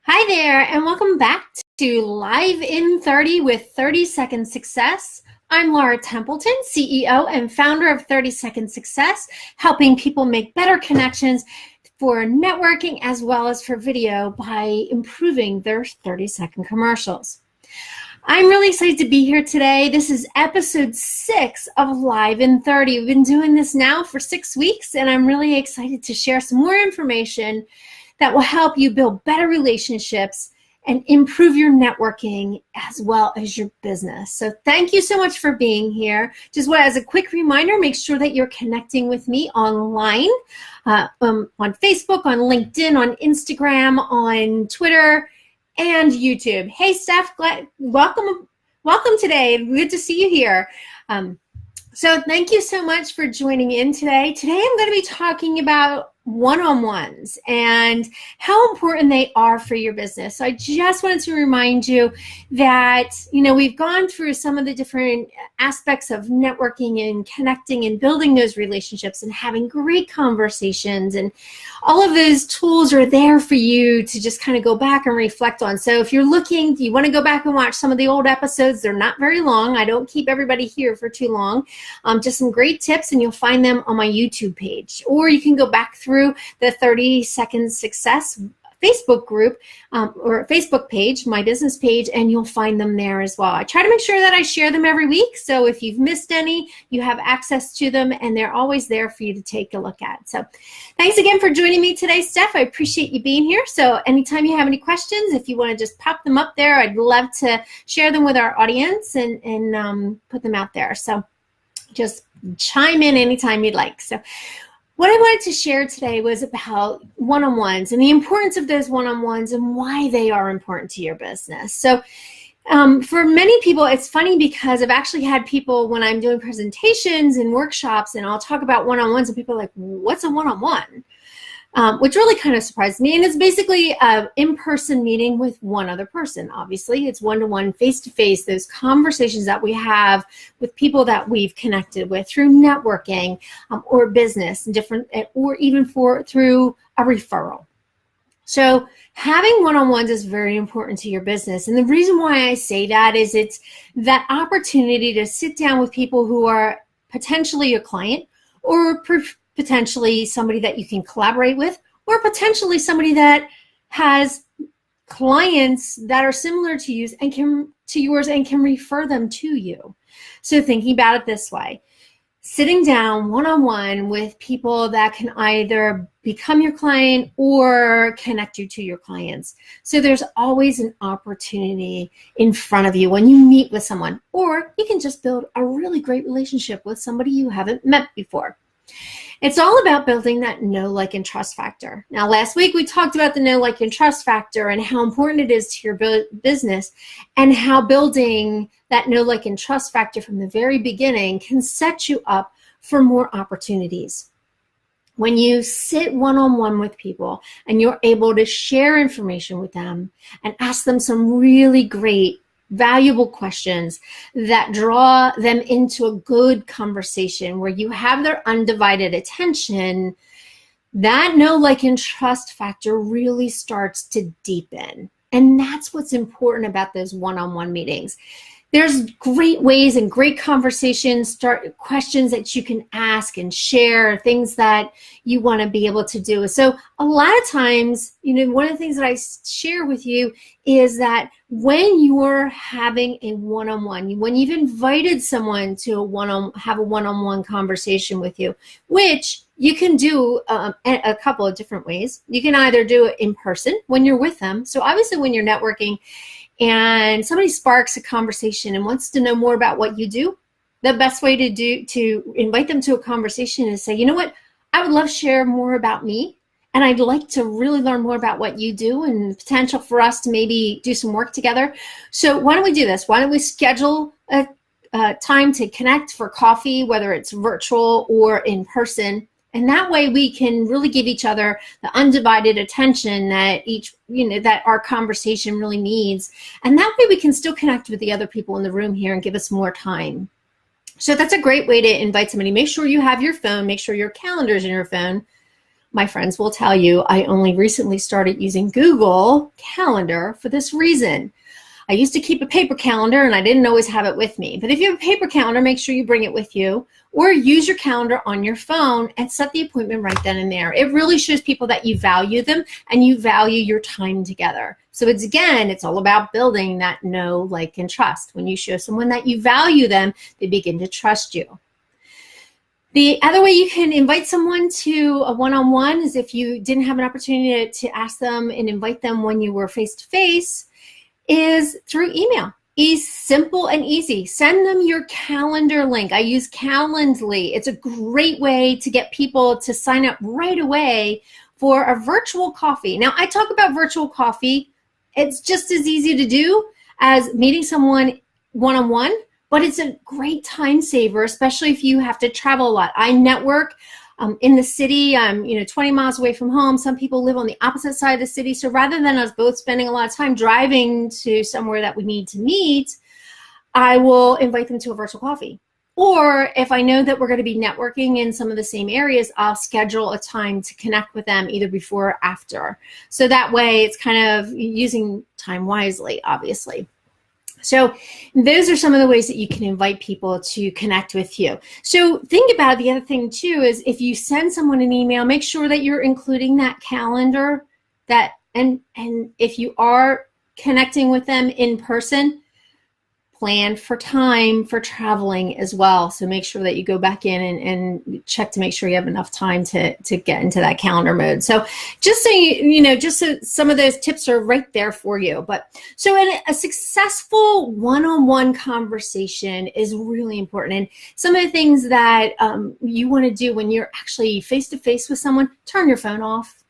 Hi there, and welcome back to Live in 30 with 30 Second Success. I'm Laura Templeton, CEO and founder of 30 Second Success, helping people make better connections for networking as well as for video by improving their 30-second commercials. I'm really excited to be here today. This is episode 6 of Live in 30. We've been doing this now for 6 weeks, and I'm really excited to share some more information that will help you build better relationships and improve your networking as well as your business. So thank you so much for being here. Just as a quick reminder, make sure that you're connecting with me online, on Facebook, on LinkedIn, on Instagram, on Twitter, and YouTube. Hey, Steph, welcome today. Good to see you here. So thank you so much for joining in today. Today I'm going to be talking about one-on-ones and how important they are for your business. So I just wanted to remind you that, we've gone through some of the different aspects of networking and connecting and building those relationships and having great conversations, and all of those tools are there for you to just kind of go back and reflect on. So if you're looking, you want to go back and watch some of the old episodes, they're not very long. I don't keep everybody here for too long. Just some great tips, and you'll find them on my YouTube page, or you can go back through the 30 Second Success Facebook group or Facebook page, my business page, and you'll find them there as well. I try to make sure that I share them every week, so if you've missed any, you have access to them, and they're always there for you to take a look at. So thanks again for joining me today, Steph. I appreciate you being here. So anytime you have any questions, if you want to just pop them up there, I'd love to share them with our audience and put them out there. So just chime in anytime you'd like. So what I wanted to share today was about one-on-ones and the importance of those one-on-ones and why they are important to your business. So for many people, it's funny because I've actually had people when I'm doing presentations and workshops, and I'll talk about one-on-ones, and people are like, what's a one-on-one? Which really kind of surprised me. And it's basically an in-person meeting with one other person. Obviously, it's one-to-one, face-to-face, those conversations that we have with people that we've connected with through networking or business, or even through a referral. So having one-on-ones is very important to your business. And the reason why I say that is it's that opportunity to sit down with people who are potentially a client, or potentially somebody that you can collaborate with, or potentially somebody that has clients that are similar to yours and can refer them to you. So thinking about it this way, sitting down one-on-one with people that can either become your client or connect you to your clients. So there's always an opportunity in front of you when you meet with someone, or you can just build a really great relationship with somebody you haven't met before. It's all about building that know, like, and trust factor. Now, last week we talked about the know, like, and trust factor and how important it is to your business, and how building that know, like, and trust factor from the very beginning can set you up for more opportunities. When you sit one-on-one with people and you're able to share information with them and ask them some really great, valuable questions that draw them into a good conversation where you have their undivided attention, that know, like, and trust factor really starts to deepen. And that's what's important about those one-on-one meetings. There's great ways and great conversations, questions that you can ask and share, things that you want to be able to do. So a lot of times, one of the things that I share with you is that when you're having a one-on-one, when you've invited someone to have a one-on-one conversation with you, which you can do a couple of different ways. You can either do it in person when you're with them. So obviously when you're networking and somebody sparks a conversation and wants to know more about what you do, the best way to invite them to a conversation is say, you know what, I would love to share more about me, and I'd like to really learn more about what you do and the potential for us to maybe do some work together. So why don't we do this? Why don't we schedule a time to connect for coffee, whether it's virtual or in person? And that way we can really give each other the undivided attention that that our conversation really needs. And that way we can still connect with the other people in the room here and give us more time. So that's a great way to invite somebody. Make sure you have your phone, make sure your calendar's in your phone. My friends will tell you I only recently started using Google Calendar for this reason. I used to keep a paper calendar and I didn't always have it with me. But if you have a paper calendar, make sure you bring it with you, or use your calendar on your phone and set the appointment right then and there. It really shows people that you value them and you value your time together. So it's all about building that know, like, and trust. When you show someone that you value them, they begin to trust you. The other way you can invite someone to a one-on-one is if you didn't have an opportunity to ask them and invite them when you were face-to-face, is through email. It's simple and easy. Send them your calendar link. I use Calendly. It's a great way to get people to sign up right away for a virtual coffee. Now, I talk about virtual coffee. It's just as easy to do as meeting someone one-on-one, but it's a great time saver, especially if you have to travel a lot. I network in the city. I'm 20 miles away from home. Some people live on the opposite side of the city. So rather than us both spending a lot of time driving to somewhere that we need to meet, I will invite them to a virtual coffee. Or if I know that we're going to be networking in some of the same areas, I'll schedule a time to connect with them either before or after. So that way it's kind of using time wisely, obviously. So those are some of the ways that you can invite people to connect with you. So think about the other thing too is if you send someone an email, make sure that you're including that calendar, and if you are connecting with them in person, plan for time for traveling as well. So make sure that you go back in and check to make sure you have enough time to get into that calendar mode. So just so just so some of those tips are right there for you. But so in a successful one-on-one conversation is really important. And some of the things that you want to do when you're actually face-to-face with someone, turn your phone off.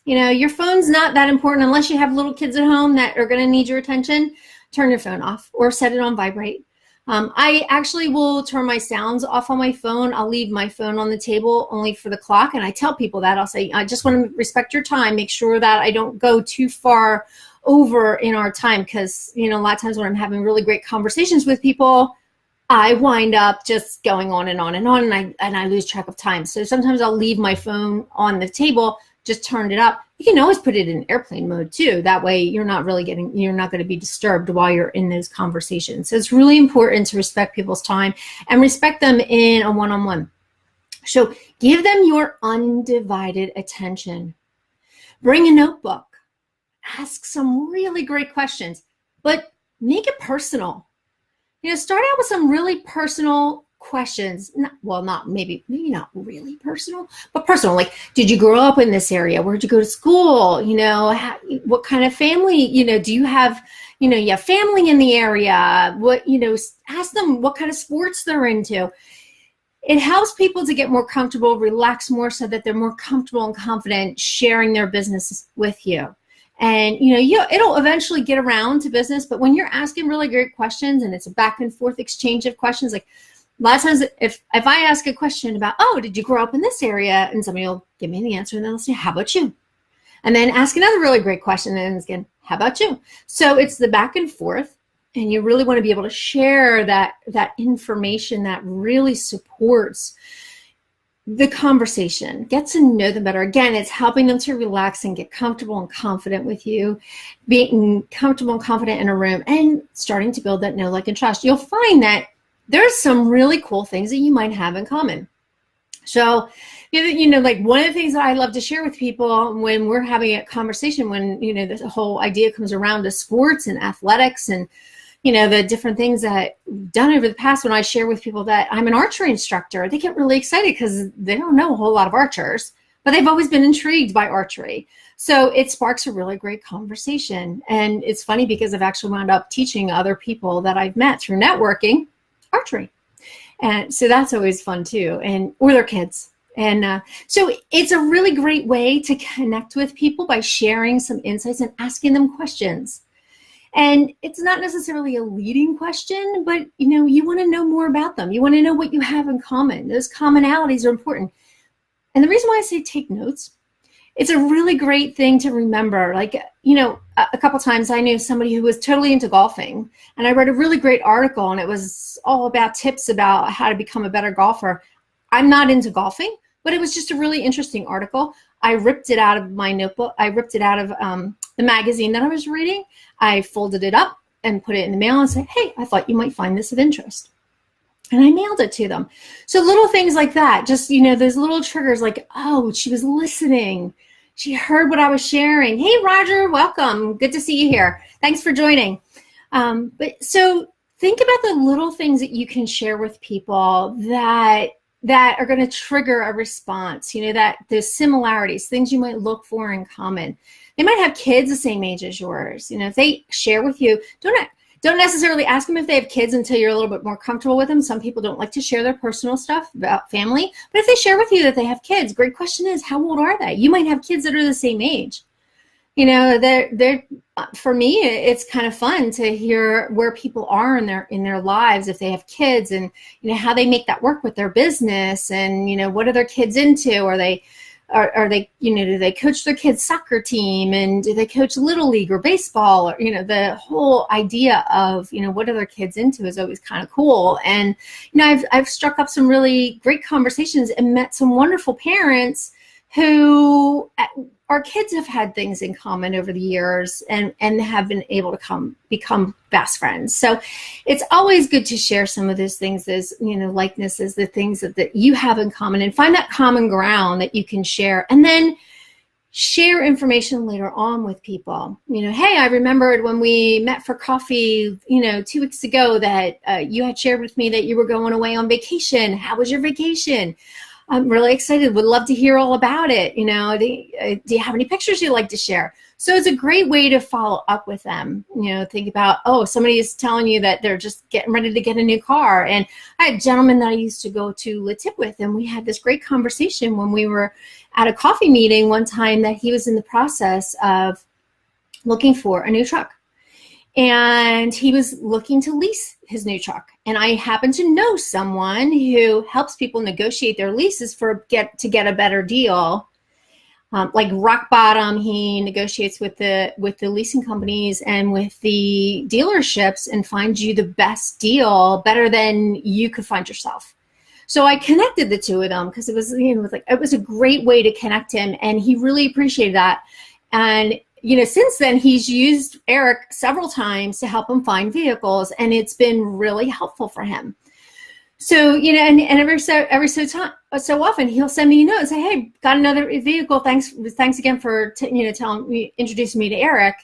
Your phone's not that important unless you have little kids at home that are going to need your attention. Turn your phone off or set it on vibrate. I actually will turn my sounds off on my phone. I'll leave my phone on the table only for the clock. And I tell people that. I'll say, I just want to respect your time. Make sure that I don't go too far over in our time. Because, a lot of times when I'm having really great conversations with people, I wind up just going on and on and on. And I lose track of time. So sometimes I'll leave my phone on the table, just turn it up. You can always put it in airplane mode too. That way you're not going to be disturbed while you're in those conversations. So it's really important to respect people's time and respect them in a one-on-one. So give them your undivided attention. Bring a notebook. Ask some really great questions, but make it personal. Start out with some really personal questions. Maybe not really personal, but personal. Like, did you grow up in this area? Where'd you go to school? What kind of family, do you have, you have family in the area? Ask them what kind of sports they're into. It helps people to get more comfortable, relax more so that they're more comfortable and confident sharing their business with you. And, it'll eventually get around to business, but when you're asking really great questions and it's a back and forth exchange of questions, like, a lot of times if I ask a question about, did you grow up in this area? And somebody will give me the answer and then they'll say, how about you? And then ask another really great question and again, how about you? So it's the back and forth, and you really want to be able to share that information that really supports the conversation. Get to know them better. Again, it's helping them to relax and get comfortable and confident with you, being comfortable and confident in a room and starting to build that know, like, and trust. You'll find that there's some really cool things that you might have in common. So, like one of the things that I love to share with people when we're having a conversation, when, this whole idea comes around to sports and athletics and, the different things that I've done over the past, when I share with people that I'm an archery instructor, they get really excited because they don't know a whole lot of archers, but they've always been intrigued by archery. So it sparks a really great conversation. And it's funny because I've actually wound up teaching other people that I've met through networking archery. And so that's always fun too, or their kids. And so it's a really great way to connect with people by sharing some insights and asking them questions. And it's not necessarily a leading question, but you want to know more about them. You want to know what you have in common. Those commonalities are important. And the reason why I say take notes, it's a really great thing to remember. Like, a couple times I knew somebody who was totally into golfing, and I read a really great article, and it was all about tips about how to become a better golfer. I'm not into golfing, but it was just a really interesting article. I ripped it out of my notebook. I ripped it out of the magazine that I was reading. I folded it up and put it in the mail and said, hey, I thought you might find this of interest. And I mailed it to them. So little things like that, just, those little triggers like, oh, she was listening. She heard what I was sharing. Hey, Roger, welcome. Good to see you here. Thanks for joining. But so think about the little things that you can share with people that are going to trigger a response, that the similarities, things you might look for in common. They might have kids the same age as yours. If they share with you, don't necessarily ask them if they have kids until you're a little bit more comfortable with them. Some people don't like to share their personal stuff about family, but if they share with you that they have kids, great question is, how old are they? You might have kids that are the same age. They're for me, it's kind of fun to hear where people are in their lives, if they have kids, and how they make that work with their business, and what are their kids into? Are they do they coach their kids' soccer team, and do they coach little league or baseball, or the whole idea of what are their kids into is always kind of cool. And I've struck up some really great conversations and met some wonderful parents who our kids have had things in common over the years and have been able to become best friends. So it's always good to share some of those things, as likenesses, the things that you have in common, and find that common ground that you can share, and then share information later on with people. Hey, I remembered when we met for coffee, 2 weeks ago, that you had shared with me that you were going away on vacation. How was your vacation? I'm really excited. Would love to hear all about it. Do you have any pictures you'd like to share? So it's a great way to follow up with them. Think about, somebody is telling you that they're just getting ready to get a new car. And I had a gentleman that I used to go to Le Tip with, and we had this great conversation when we were at a coffee meeting one time, that he was in the process of looking for a new truck. And he was looking to lease his new truck. And I happen to know someone who helps people negotiate their leases to get a better deal. Like rock bottom, he negotiates with the leasing companies and with the dealerships and finds you the best deal, better than you could find yourself. So I connected the two of them because it was a great way to connect him, and he really appreciated that. And since then, he's used Eric several times to help him find vehicles, and it's been really helpful for him. So, and every so often, he'll send me a note and say, hey, got another vehicle. Thanks again for, introducing me to Eric.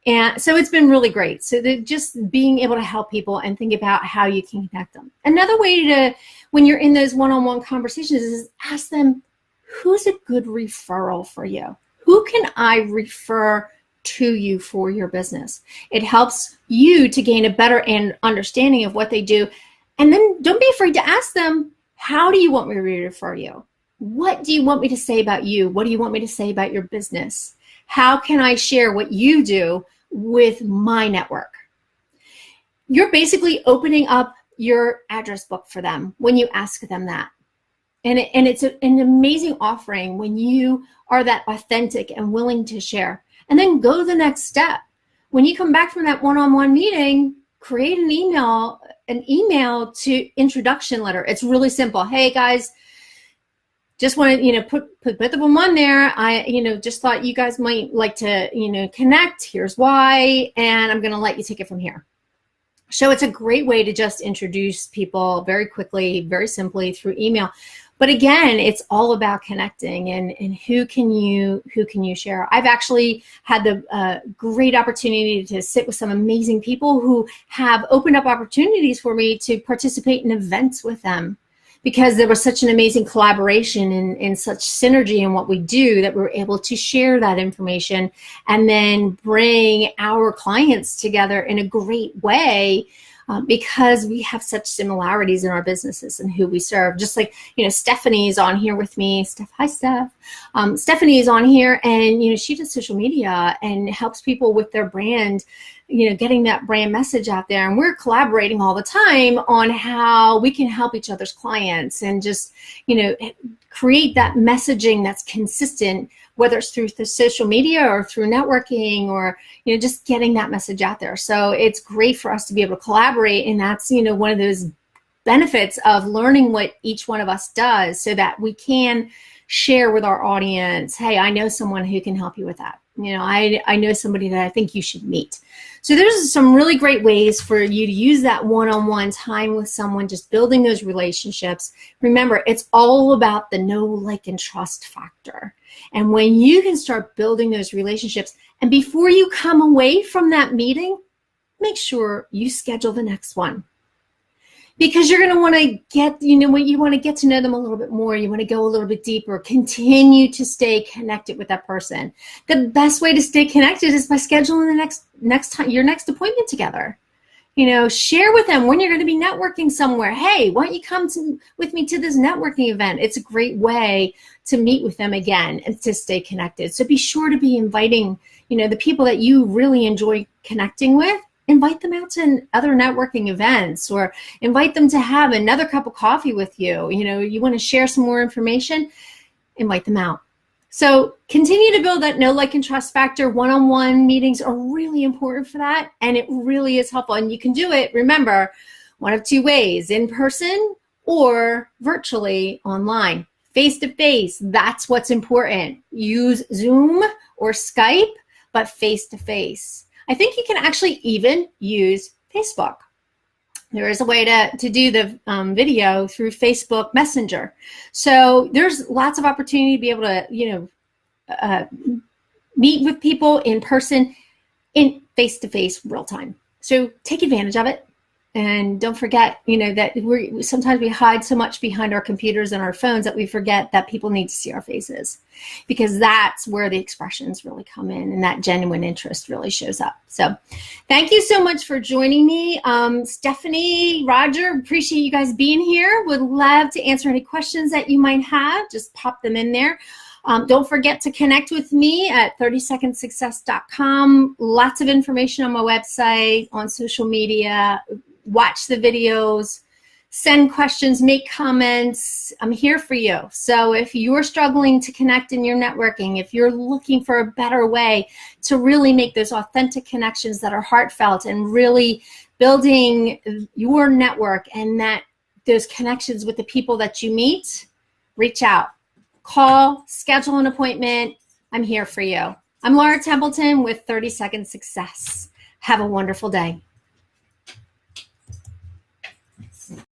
And so it's been really great. So just being able to help people and think about how you can connect them. Another way when you're in those one-on-one conversations, is ask them, who's a good referral for you? Who can I refer to you for your business? It helps you to gain a better understanding of what they do. And then don't be afraid to ask them, how do you want me to refer you? What do you want me to say about you? What do you want me to say about your business? How can I share what you do with my network? You're basically opening up your address book for them when you ask them that. And it's an amazing offering when you are that authentic and willing to share. And then go the next step. When you come back from that one-on-one meeting, create an email to introduction letter. It's really simple. Hey guys, just want to put both of them on there. I just thought you guys might like to connect. Here's why, and I'm going to let you take it from here. So it's a great way to just introduce people very quickly, very simply through email. But again, it's all about connecting and who can you share. I've actually had the great opportunity to sit with some amazing people who have opened up opportunities for me to participate in events with them, because there was such an amazing collaboration and such synergy in what we do, that we were able to share that information and then bring our clients together in a great way. Because we have such similarities in our businesses and who we serve. Just like, Stephanie's on here with me. Hi, Steph. Stephanie is on here, and, she does social media and helps people with their brand, getting that brand message out there. And we're collaborating all the time on how we can help each other's clients and just, create that messaging that's consistent, whether it's through the social media or through networking or, just getting that message out there. So it's great for us to be able to collaborate. And that's, one of those benefits of learning what each one of us does, so that we can share with our audience, hey, I know someone who can help you with that. I know somebody that I think you should meet. So there's some really great ways for you to use that one-on-one time with someone, just building those relationships. Remember, it's all about the know, like, and trust factor. And when you can start building those relationships, and before you come away from that meeting, make sure you schedule the next one. Because you're going to want to get, you want to get to know them a little bit more. You want to go a little bit deeper, continue to stay connected with that person. The best way to stay connected is by scheduling the next time, your next appointment together. Share with them when you're going to be networking somewhere. Hey, why don't you come with me to this networking event? It's a great way to meet with them again and to stay connected. So be sure to be inviting, the people that you really enjoy connecting with. Invite them out to other networking events, or invite them to have another cup of coffee with you. You want to share some more information, invite them out. So continue to build that know, like, and trust factor. One-on-one meetings are really important for that, and it really is helpful. And you can do it, remember, one of two ways: in person or virtually online. Face-to-face, that's what's important. Use Zoom or Skype, but face-to-face. I think you can actually even use Facebook. There is a way to do the video through Facebook Messenger. So there's lots of opportunity to be able to, meet with people in person, in face-to-face, real time. So take advantage of it. And don't forget, that sometimes we hide so much behind our computers and our phones that we forget that people need to see our faces, because that's where the expressions really come in and that genuine interest really shows up. So thank you so much for joining me. Stephanie, Roger, appreciate you guys being here. Would love to answer any questions that you might have. Just pop them in there. Don't forget to connect with me at 30secondsuccess.com. Lots of information on my website, on social media. Watch the videos, send questions, make comments. I'm here for you. So if you're struggling to connect in your networking, if you're looking for a better way to really make those authentic connections that are heartfelt and really building your network and those connections with the people that you meet, reach out. Call, schedule an appointment. I'm here for you. I'm Laura Templeton with 30 Second Success. Have a wonderful day.